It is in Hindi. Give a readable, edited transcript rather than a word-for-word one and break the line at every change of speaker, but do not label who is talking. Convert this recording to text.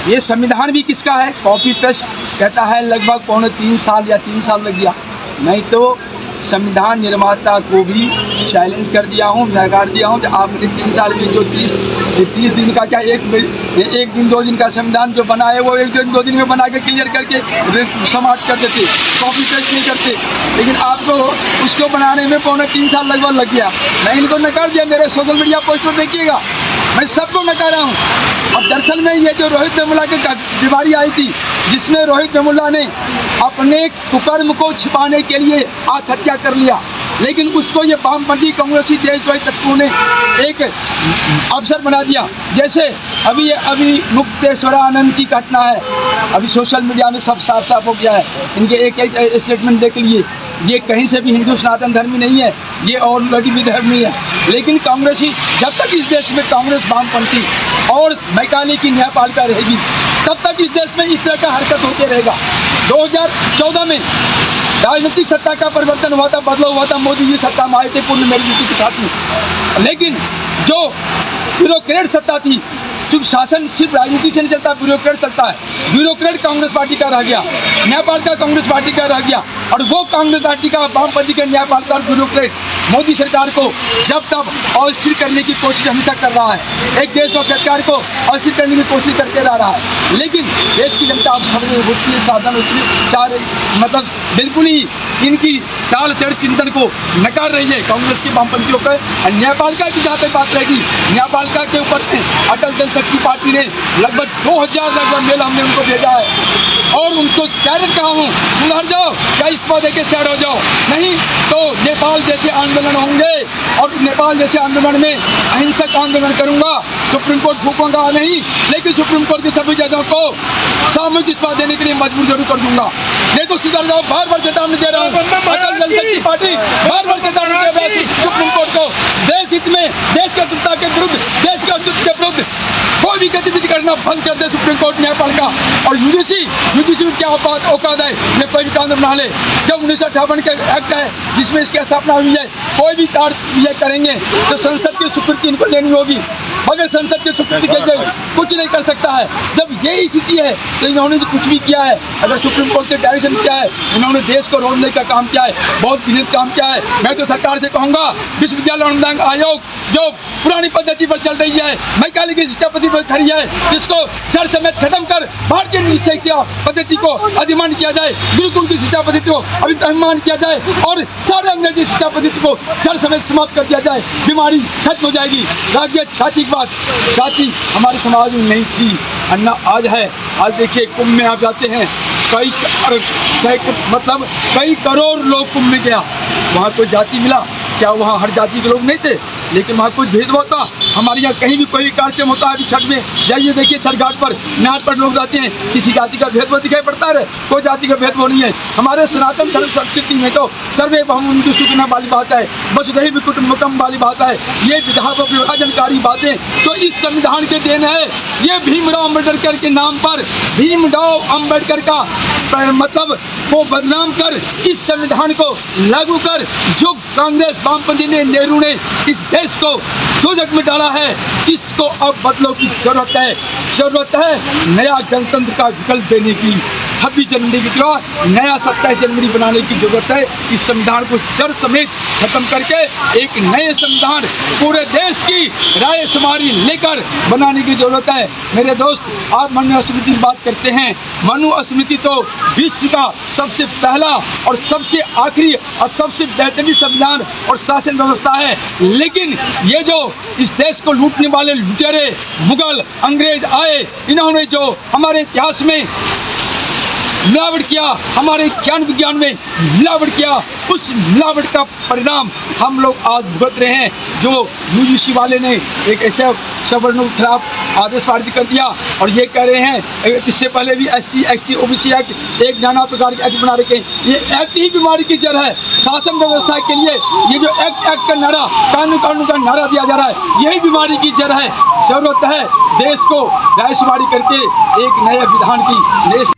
ये संविधान भी किसका है? कॉपी पेस्ट कहता है लगभग 3 साल या 3 साल लग गया। मैं तो संविधान निर्माता को भी चैलेंज कर दिया हूँ, नकार दिया हूँ कि आपने 3 साल में जो 30 दिन का क्या एक दिन 2 दिन का संविधान जो बना है वो 1 दिन 2 दिन में बना के क्लियर करके समाप्त कर देते, कॉपी पेस्ट नहीं करते। लेकिन आपको उसको बनाने में 3 साल लगभग लग गया। मैं इनको नकार दिया, मेरे सोशल मीडिया पोस्ट पर देखिएगा, मैं सबको नकारा हूँ। और दरअसल में ये जो रोहित वेमुला की बीमारी आई थी, जिसमें रोहित वेमुला ने अपने कुकर्म को छिपाने के लिए आत्महत्या कर लिया, लेकिन उसको ये वामपंथी कांग्रेसी देशद्रोही तत्वों ने एक अवसर बना दिया। जैसे अभी मुक्तेश्वरानंद की घटना है, अभी सोशल मीडिया में सब साफ साफ हो गया है। इनके एक स्टेटमेंट देख लिए, ये कहीं से भी हिंदू सनातन धर्मी नहीं है, ये ऑलरेडी भी धर्मी है। लेकिन कांग्रेसी, जब तक इस देश में कांग्रेस वामपंथी और मैकाले की न्यायपालिका रहेगी, तब तक इस देश में इस तरह का हरकत होते रहेगा। 2014 में राजनीतिक सत्ता का परिवर्तन हुआ था, बदलाव हुआ था, मोदी जी सत्ता में आए थे पूर्ण मेजॉरिटी के साथ में। लेकिन जो ब्यूरोक्रेट सत्ता थी, क्योंकि शासन सिर्फ राजनीति से नहीं चलता, ब्यूरोक्रेट चलता है। ब्यूरोक्रेट कांग्रेस पार्टी का रह गया, न्यायपालिका कांग्रेस पार्टी का रह गया, और वो कांग्रेस पार्टी का वामपंथी का न्यायपालिका और ब्यूरोक्रेट मोदी सरकार को जब तब अस्थिर करने की कोशिश हमेशा कर रहा है। एक देश और सरकार को अस्थिर करने की कोशिश करते रहा है। लेकिन देश की जनता अब समझ होती है, साधन होती है, मतलब बिल्कुल ही इनकी चाल चढ़ चिंतन को नकार रही है कांग्रेस के वामपंथियों पर। न्यायपालिका की जहाँ तक बात रहेगी, न्यायपालिका के ऊपर अटल जनशक्ति पार्टी ने लगभग 2000 मेल हमने उनको भेजा है, और उनको डायरेक्ट कहा हूँ सुधर जाओ या इस्तीफा देके साइड हो जाओ, नहीं तो नेपाल जैसे आंदोलन होंगे, और नेपाल जैसे आंदोलन में अहिंसक आंदोलन करूंगा, सुप्रीम कोर्ट फूकूंगा नहीं, लेकिन सुप्रीम कोर्ट के सभी जजों को सामूहिक इस्तीफा देने के लिए मजबूर जरूर कर दूंगा। नहीं तो सुधर जाओ, बार बार चेतावनी दे रहा हूँ। अटल जनशक्ति पार्टी बार बार चेतावनी दे रहा है सुप्रीम कोर्ट को, देश हित में, देश की अस्मिता के विरुद्ध, देश के अस्तित्व के विरुद्ध कोई भी गतिविधि करना बंद कर दे सुप्रीम कोर्ट, न्यायपालिका और यूजीसी में क्या औकात है, ये कोई भी कानून बना ले। जब 1958 का एक्ट है जिसमें इसकी स्थापना हुई है, कोई भी कार्य ये करेंगे तो संसद की स्वीकृति इनको लेनी होगी, मगर संसद की स्वीकृति के लिए कुछ नहीं कर सकता है। जब ये स्थिति है तो इन्होंने जो कुछ भी किया है, अगर सुप्रीम कोर्ट के डायरेक्शन किया है, इन्होंने देश को रोकने का काम किया है, बहुत घृणित काम किया है। मैं तो सरकार से कहूँगा, विश्वविद्यालय अनुदान आयोग जो पुरानी पद्धति पर चल रही है, मैकाले की शिक्षा पद्धति पर खड़ी है, जिसको जड़ समेत खत्म कर भारतीय शिक्षा पद्धति को अधिमान किया जाए, गुरुकुल की शिक्षा पद्धति को अधिमान किया जाए, और सारे अंग्रेजी शिक्षा पद्धति को जड़ समेत समाप्त कर दिया जाए, बीमारी खत्म हो जाएगी। राज्य छाती की बात, छाती हमारे समाज में नहीं थी, अन्ना आज है। आज देखिए कुंभ में आप जाते हैं, कई करोड़ लोग कुंभ में गया, वहाँ कोई जाति मिला क्या? वहाँ हर जाति के लोग नहीं थे, लेकिन वहाँ कुछ भेदभाव था। हमारे यहाँ कहीं भी कोई भी कार्यक्रम होता है, अभी छठ में जाइए देखिए, छठ घाट पर नहर पर लोग जाते हैं, किसी जाति का भेदभाव दिखाई पड़ता है? कोई जाति का भेदभाव नहीं है। हमारे सनातन धर्म संस्कृति में तो सर्वे बहुमुखी सुखना वाली बात है, वसुधैव कुटुम्बकम वाली बात है, ये विभाजनकारी बातें तो इस संविधान के देन है। ये भीमराव अम्बेडकर के नाम पर, भीमराव अम्बेडकर का मतलब को बदनाम कर इस संविधान को लागू कर, जो कांग्रेस वामपंथी ने, नेहरू ने इस देश को दोजख में डाला है, इसको अब बदलाव की जरूरत है। नया गणतंत्र का विकल्प देने की, 26 जनवरी की तरह नया 27 जनवरी बनाने की जरूरत है। इस संविधान को जड़ समेत खत्म करके एक नए संविधान पूरे देश की राय शुमारी लेकर बनाने की जरूरत है। मेरे दोस्त, आप मनुस्मृति की बात करते हैं, मनुस्मृति तो विश्व का सबसे पहला और सबसे आखिरी और सबसे बेहतरीन संविधान और शासन व्यवस्था है। लेकिन ये जो इस देश को लूटने वाले लुटेरे मुगल अंग्रेज आए, इन्होंने जो हमारे इतिहास में मिलावट किया, हमारे ज्ञान विज्ञान में मिलावट किया, उस मिलावट का परिणाम हम लोग आज भुगत रहे हैं। जो यूजीसी वाले ने एक ऐसे सवर्णों के खिलाफ आदेश पारित कर दिया, और ये कह रहे हैं इससे पहले भी SC, ST, OBC एक्ट, एक नाना प्रकार के एक्ट बना रखे हैं। ये एक्ट ही बीमारी की जड़ है। शासन व्यवस्था के लिए ये जो एक्ट का नारा, कानून का नारा दिया जा रहा है, यही बीमारी की जड़ है। जरूरत है देश को राय शुमारी करके एक नए विधान की